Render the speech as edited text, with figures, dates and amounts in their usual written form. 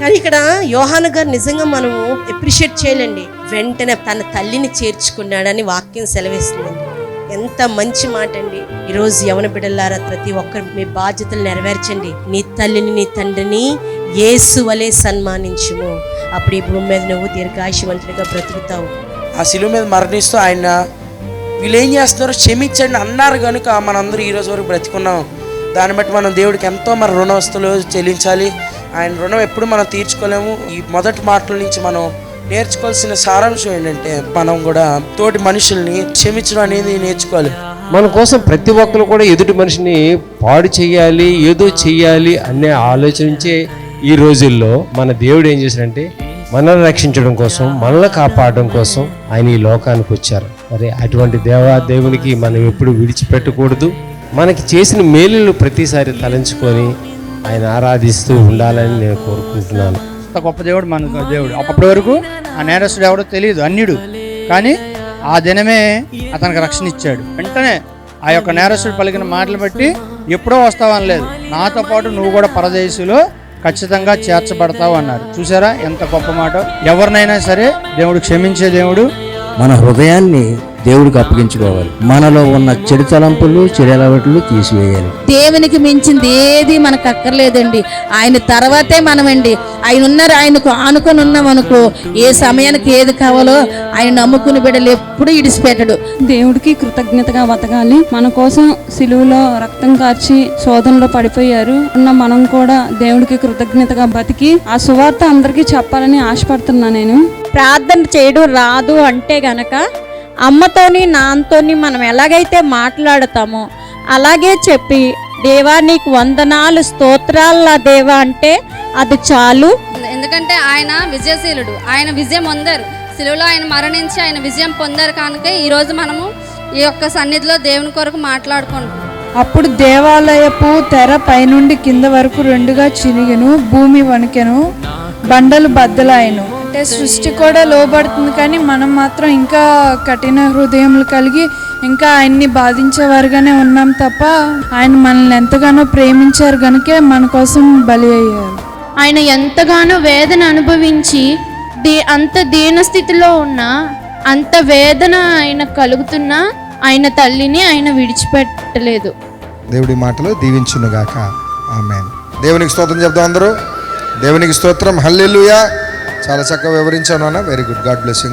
కానీ ఇక్కడ యోహాను గారు నిజంగా మనము అప్రిషియేట్ చేయాలండి. వెంటనే తన తల్లిని చేర్చుకున్నాడని వాక్యం సెలవిస్తుందండి. ఎంత మంచి మాట అండి. ఈరోజు యవన బిడ్డలారా, ప్రతి ఒక్కరు మీ బాధ్యతలు నెరవేర్చండి. నీ తల్లిని నీ తండ్రిని యేసు వలె సన్మానించుము. అప్పుడు ఈ భూమి మీద నువ్వు దీర్ఘాయుష్మంతుడిగా బ్రతుకుతావు. ఆ శిలువ మీద మరణిస్తూ ఆయన వీళ్ళు ఏం చేస్తున్నారో క్షమించండి అన్నారు కనుక మనందరూ ఈరోజు వరకు బ్రతికున్నాం. దాన్ని బట్టి మనం దేవుడికి ఎంతో మన రుణవస్తులు చెల్లించాలి. ఆయన రుణం ఎప్పుడు మనం తీర్చుకోలేము. ఈ మొదటి మాటల నుంచి మనం నేర్చుకోవాల్సిన సారాంశం ఏంటంటే, మనం కూడా తోటి మనుషుల్ని క్షమించడం అనేది నేర్చుకోవాలి. మన కోసం ప్రతి ఒక్కరు కూడా ఎదుటి మనిషిని పాడు చేయాలి, ఏదో చెయ్యాలి అనే ఆలోచించే ఈ రోజుల్లో మన దేవుడు ఏం చేశాడంటే, మనల్ని రక్షించడం కోసం, మనల్ని కాపాడడం కోసం ఆయన ఈ లోకానికి వచ్చారు. మరి అటువంటి దేవునికి మనం ఎప్పుడు విడిచిపెట్టకూడదు. మనకి చేసిన మేలులు ప్రతిసారి తలంచుకొని ఆయన ఆరాధిస్తూ ఉండాలని నేను కోరుకుంటున్నాను. గొప్ప దేవుడు మన దేవుడు. అప్పటి వరకు ఆ నేరస్తుడు ఎవడో తెలియదు, అన్యుడు. కానీ ఆ దినమే అతనికి రక్షణ ఇచ్చాడు. వెంటనే ఆ యొక్క నేరస్తుడు పలికిన మాటలు బట్టి ఎప్పుడో వస్తావనలేదు, నాతో పాటు నువ్వు కూడా పరదేశంలో ఖచ్చితంగా చేర్చబడతావు అన్నారు. చూసారా ఎంత గొప్ప మాట. ఎవరినైనా సరే దేవుడు క్షమించే దేవుడు. మన హృదయాన్ని దేవుడికి అప్పగించుకోవాలి. మనలో ఉన్న చెడు తలంపులు, చెడు అలవాట్లు తీసివేయాలి. దేవునికి మించింది ఏది మనకు అక్కర్లేదండి. ఆయన తర్వాతే మనమండి. ఆయన ఉన్నారు, ఆయనకు ఆనుకొని ఉన్నాం అనుకో, ఏ సమయానికి ఏది కావాలో ఆయన నమ్ముకుని బిడ్డలు ఎప్పుడు ఇడిచిపెట్టడు. దేవుడికి కృతజ్ఞతగా బతకాలి. మన కోసం సిలువలో రక్తం కార్చి శోధనలో పడిపోయారు ఉన్న మనం కూడా దేవుడికి కృతజ్ఞతగా బతికి ఆ సువార్త అందరికీ చెప్పాలని ఆశపడుతున్నా. నేను ప్రార్థన చేయడం రాదు అంటే గనక అమ్మతోని నాన్నతోని మనం ఎలాగైతే మాట్లాడతామో అలాగే చెప్పి, దేవా నీకు వందనాలు, స్తోత్రాల దేవా అంటే అది చాలు. ఎందుకంటే ఆయన విజయశీలుడు, ఆయన విజయం పొందారు. సిలువలో ఆయన మరణించి ఆయన విజయం పొందారు కనుక ఈరోజు మనము ఈ యొక్క సన్నిధిలో దేవుని కొరకు మాట్లాడుకుంటాం. అప్పుడు దేవాలయపు తెర పైనుండి కింద వరకు రెండుగా చినిగెను, భూమి వణికెను, బండలు బద్దలాయను. అంటే సృష్టి కూడా లోబడుతుంది, కానీ మనం మాత్రం ఇంకా కఠిన హృదయములు కలిగి ఇంకా ఆయన్ని బాధించేవారుగానే ఉన్నాం తప్ప, ఆయన మనల్ని ఎంతగానో ప్రేమించారు కనుకే మన కోసం బలి అయ్యారు. ఆయన ఎంతగానో వేదన అనుభవించి అంత దీన స్థితిలో ఉన్నా, అంత వేదన ఆయన కలుగుతున్నా ఆయన తల్లిని ఆయన విడిచిపెట్టలేదు. దేవుడి మాటలు దీవించునుగాక. ఆమేన్. దేవునికి స్తోత్రం చెప్దాం అందరూ. దేవునికి స్తోత్రం. హల్లెలూయా. చాలా చక్కగా వివరించాను అన్న. Very good. God bless you.